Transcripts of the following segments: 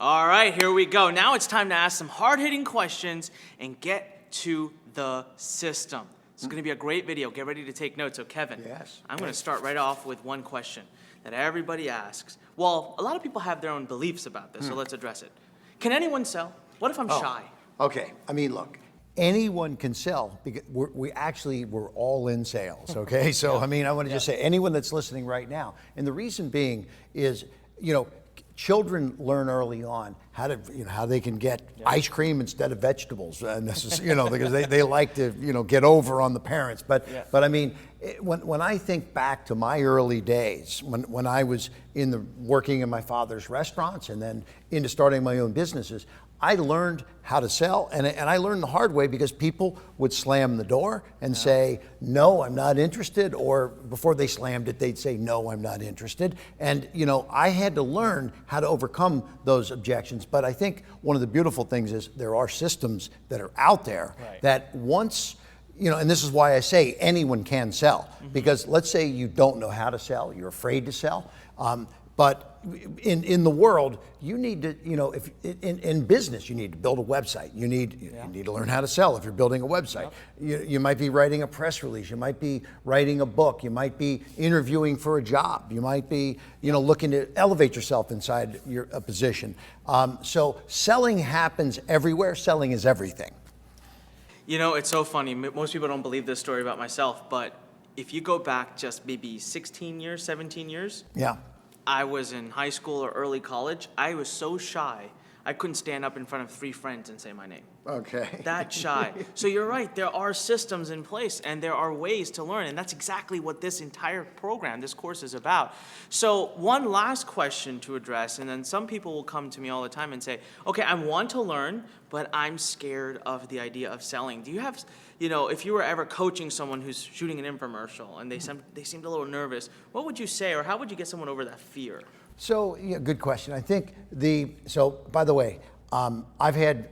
All right, here we go. Now it's time to ask some hard-hitting questions and get to the system. It's going to be a great video. Get ready to take notes. So, Kevin, yes. I'm going to start right off with one question that everybody asks. Well, a lot of people have their own beliefs about this, so let's address it. Can anyone sell? What if I'm shy? Okay, I mean, look, anyone can sell because we're all in sales, okay? So, I mean, I want to just say anyone that's listening right now, and the reason being is, children learn early on how they can get ice cream instead of vegetables, because they like to get over on the parents. But I mean, when I think back to my early days, when I was working in my father's restaurants and then into starting my own businesses, I learned how to sell, and I learned the hard way because people would slam the door and say, no, I'm not interested, or before they slammed it, they'd say, no, I'm not interested. And, I had to learn how to overcome those objections. But I think one of the beautiful things is there are systems that are out there that once, and this is why I say anyone can sell, because let's say you don't know how to sell, you're afraid to sell, but in the world, you need to, if in business, you need to build a website. You need to learn how to sell if you're building a website. You might be writing a press release. You might be writing a book. You might be interviewing for a job. You might be, looking to elevate yourself inside a position. So selling happens everywhere. Selling is everything. It's so funny. Most people don't believe this story about myself, but if you go back just maybe 16 years, 17 years. Yeah. I was in high school or early college. I was so shy, I couldn't stand up in front of 3 friends and say my name. Okay. That shy. So you're right, there are systems in place and there are ways to learn, and that's exactly what this entire program, this course is about. So one last question to address, and then some people will come to me all the time and say, okay, I want to learn, but I'm scared of the idea of selling. Do you have, if you were ever coaching someone who's shooting an infomercial and they seemed a little nervous, what would you say, or how would you get someone over that fear? So, good question. I think by the way, I've had,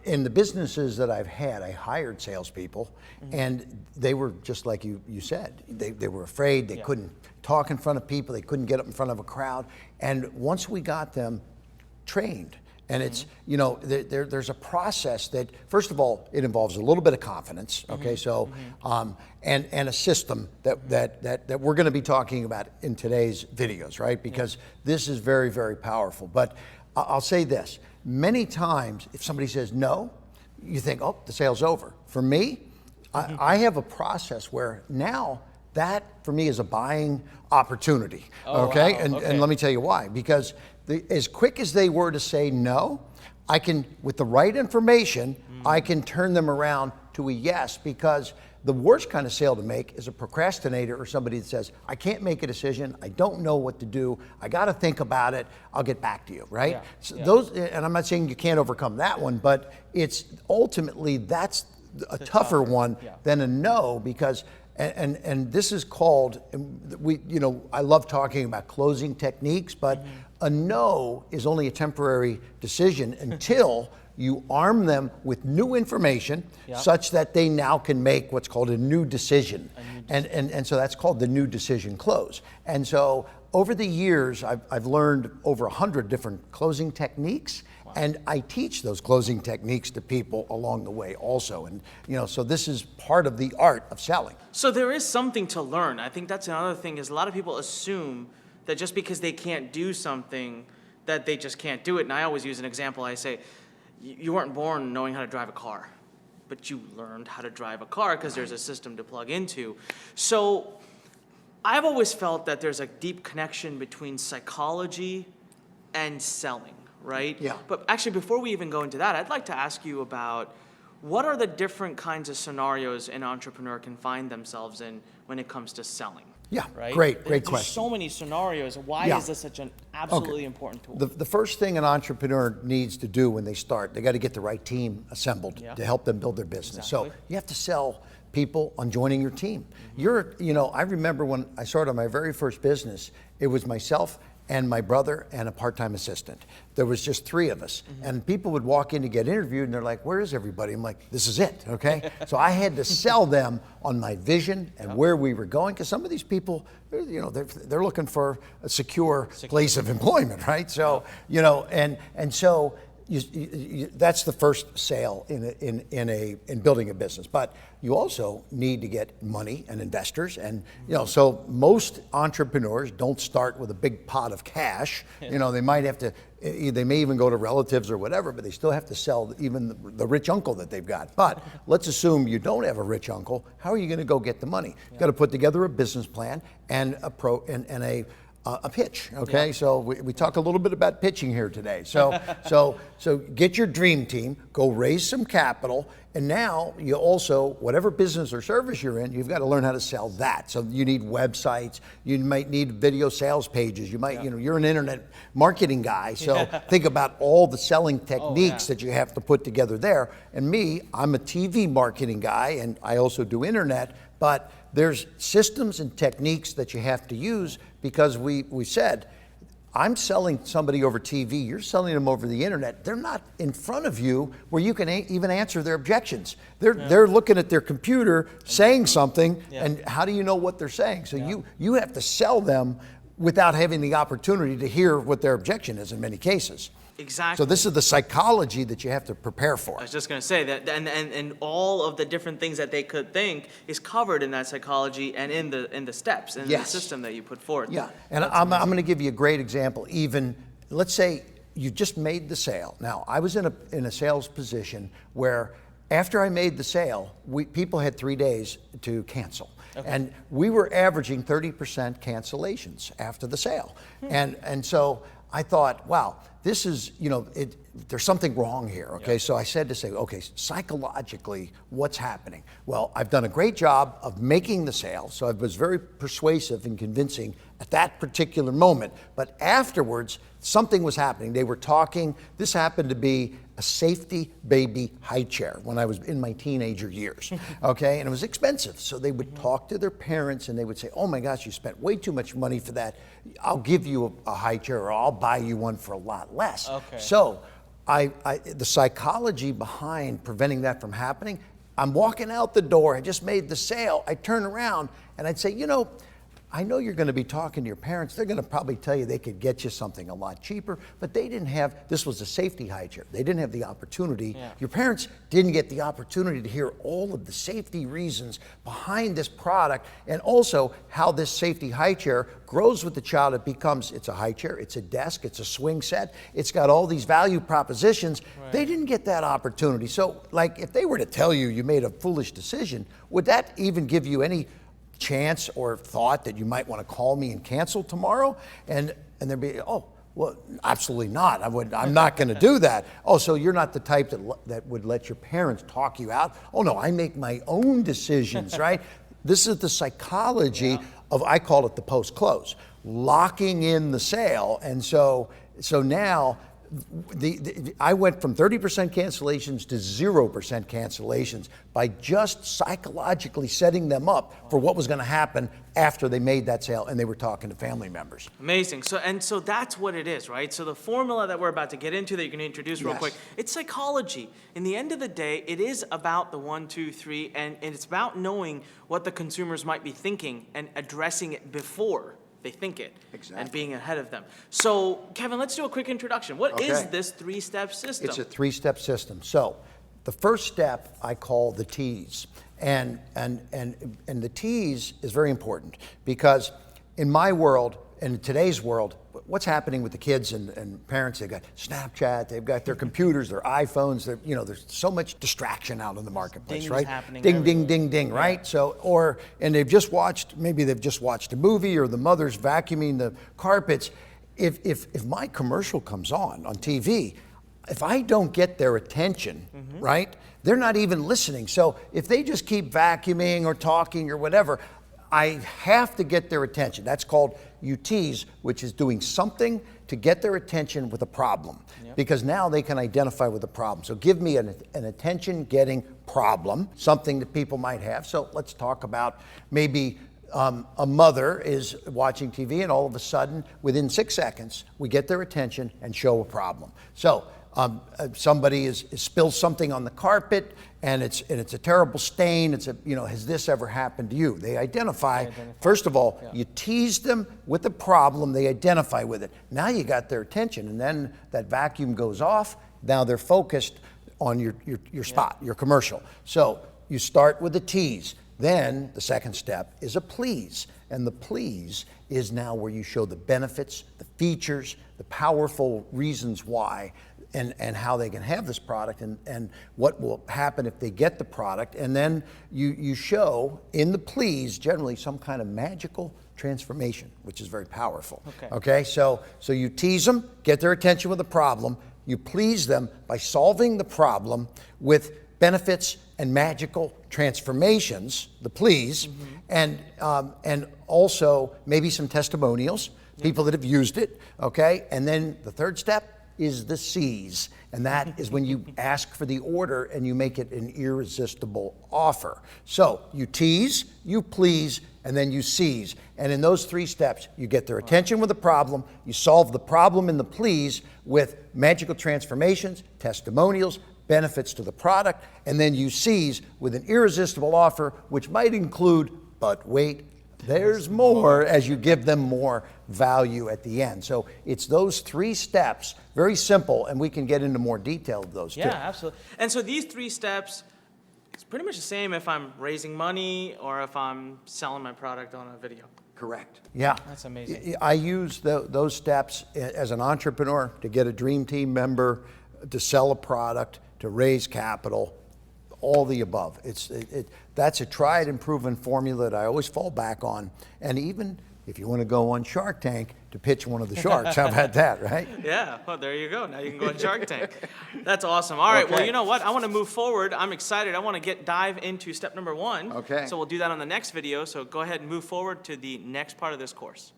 in the businesses that I've had, I hired salespeople, and they were just like you said. They were afraid, they couldn't talk in front of people, they couldn't get up in front of a crowd. And once we got them trained, and it's, there's a process that, first of all, it involves a little bit of confidence, okay? So, and a system that we're gonna be talking about in today's videos, right? Because this is very, very powerful. But I'll say this, many times if somebody says no, you think, oh, the sale's over. For me, I have a process where now that for me is a buying opportunity, okay? Wow. And let me tell you why, because as quick as they were to say no, I can, with the right information, I can turn them around to a yes, because the worst kind of sale to make is a procrastinator or somebody that says, I can't make a decision, I don't know what to do, I got to think about it, I'll get back to you, right? Those, and I'm not saying you can't overcome that one, but it's ultimately, that's a tougher one than a no, because and this is called, I love talking about closing techniques, but a no is only a temporary decision until you arm them with new information such that they now can make what's called a new decision. And so that's called the new decision close. And so over the years, I've learned over 100 different closing techniques. And I teach those closing techniques to people along the way also. And, so this is part of the art of selling. So there is something to learn. I think that's another thing, is a lot of people assume that just because they can't do something, that they just can't do it. And I always use an example. I say, you weren't born knowing how to drive a car, but you learned how to drive a car because there's a system to plug into. So I've always felt that there's a deep connection between psychology and selling. Right? Yeah. But actually, before we even go into that, I'd like to ask you about what are the different kinds of scenarios an entrepreneur can find themselves in when it comes to selling? Yeah, right? great There's question. so many scenarios. Why is this such an absolutely important tool? The first thing an entrepreneur needs to do when they start, they got to get the right team assembled to help them build their business. Exactly. So you have to sell people on joining your team. I remember when I started my very first business, it was myself and my brother and a part-time assistant. There was just 3 of us. And people would walk in to get interviewed and they're like, where is everybody? I'm like, this is it, okay? So I had to sell them on my vision and where we were going, because some of these people, you know, they're looking for a secure place of employment, right? So, you know, and so that's the first sale in building a business. But you also need to get money and investors, and you know, so most entrepreneurs don't start with a big pot of cash. You know, they might have to, they may even go to relatives or whatever, but they still have to sell even the rich uncle that they've got. But let's assume you don't have a rich uncle. How are you going to go get the money? You've got to put together a business plan and a pitch, okay? Yeah. So we talk a little bit about pitching here today. So get your dream team, go raise some capital, and now you also, whatever business or service you're in, you've got to learn how to sell that. So you need websites, you might need video sales pages, you might, you know, you're an internet marketing guy, so think about all the selling techniques that you have to put together there. And me, I'm a TV marketing guy, and I also do internet, but there's systems and techniques that you have to use, because we said, I'm selling somebody over TV, you're selling them over the internet. They're not in front of you where you can even answer their objections. They're looking at their computer saying something, and how do you know what they're saying? So you have to sell them without having the opportunity to hear what their objection is in many cases. Exactly. So this is the psychology that you have to prepare for. I was just going to say that, and all of the different things that they could think is covered in that psychology and in the steps and the system that you put forth. Yeah, and I'm going to give you a great example. Even, let's say you just made the sale. Now, I was in a sales position where after I made the sale, people had 3 days to cancel. Okay. And we were averaging 30% cancellations after the sale. And so I thought, wow, this is, you know, there's something wrong here, okay? So I said okay, psychologically, what's happening? Well, I've done a great job of making the sale, so I was very persuasive and convincing at that particular moment, but afterwards, something was happening. They were talking, this happened to be a safety baby high chair when I was in my teenager years, okay? And it was expensive, so they would talk to their parents and they would say, oh my gosh, you spent way too much money for that. I'll give you a high chair, or I'll buy you one for a lot less. Okay. So the psychology behind preventing that from happening, I'm walking out the door, I just made the sale, I turn around and I'd say, you know, I know you're going to be talking to your parents. They're going to probably tell you they could get you something a lot cheaper, but they didn't have, this was a safety high chair. They didn't have the opportunity. Your parents didn't get the opportunity to hear all of the safety reasons behind this product, and also how this safety high chair grows with the child. It becomes, it's a high chair, it's a desk, it's a swing set, it's got all these value propositions. They didn't get that opportunity. So like, if they were to tell you you made a foolish decision, would that even give you any chance or thought that you might want to call me and cancel tomorrow? And there'd be, oh, well, absolutely not. I'm not going to do that. Oh, so you're not the type that would let your parents talk you out? Oh no, I make my own decisions, right? This is the psychology of, I call it the post-close, locking in the sale. And so now, I went from 30% cancellations to 0% cancellations by just psychologically setting them up for what was going to happen after they made that sale and they were talking to family members. Amazing. So that's what it is, right? So the formula that we're about to get into that you're going to introduce real quick, it's psychology. In the end of the day, it is about the 1, 2, 3, and it's about knowing what the consumers might be thinking and addressing it before they think it, and being ahead of them. So, Kevin, let's do a quick introduction. What is this 3-step system? It's a 3-step system. So, the first step I call the tease, and the tease is very important, because in my world, in today's world, what's happening with the kids and parents? They've got Snapchat, they've got their computers, their iPhones. There's so much distraction out in the marketplace, Ding's right? Happening ding, everywhere. ding, ding, ding, right? So, and they've just watched a movie, or the mother's vacuuming the carpets. If my commercial comes on TV, if I don't get their attention, right, they're not even listening. So if they just keep vacuuming or talking or whatever, I have to get their attention. That's called UTs, which is doing something to get their attention with a problem, because now they can identify with the problem. So give me an attention-getting problem, something that people might have. So let's talk about maybe a mother is watching TV, and all of a sudden, within 6 seconds, we get their attention and show a problem. So somebody is spills something on the carpet, and it's a terrible stain. Has this ever happened to you? They identify. First of all, you tease them with the problem. They identify with it. Now you got their attention, and then that vacuum goes off. Now they're focused on your spot, your commercial. So you start with a tease. Then the second step is a please. And the please is now where you show the benefits, the features, the powerful reasons why, and how they can have this product, and what will happen if they get the product. And then you show in the please generally some kind of magical transformation, which is very powerful. Okay? So you tease them, get their attention with a problem. You please them by solving the problem with benefits and magical transformations, the please, and also maybe some testimonials, people that have used it, okay? And then the third step is the seize, and that is when you ask for the order and you make it an irresistible offer. So you tease, you please, and then you seize. And in those 3 steps, you get their attention with a problem, you solve the problem in the please with magical transformations, testimonials, benefits to the product, and then you seize with an irresistible offer, which might include, but wait, there's more, as you give them more value at the end. So it's those 3 steps, very simple, and we can get into more detail of those too. Yeah, absolutely. And so these 3 steps, it's pretty much the same if I'm raising money or if I'm selling my product on a video. Correct. Yeah. That's amazing. I use those steps as an entrepreneur to get a dream team member, to sell a product, to raise capital, all the above. That's a tried and proven formula that I always fall back on. And even if you want to go on Shark Tank to pitch one of the sharks, how about that, right? Yeah, well, there you go. Now you can go on Shark Tank. That's awesome. All right, well, you know what? I want to move forward. I'm excited. I want to dive into step number 1. Okay. So we'll do that on the next video. So go ahead and move forward to the next part of this course.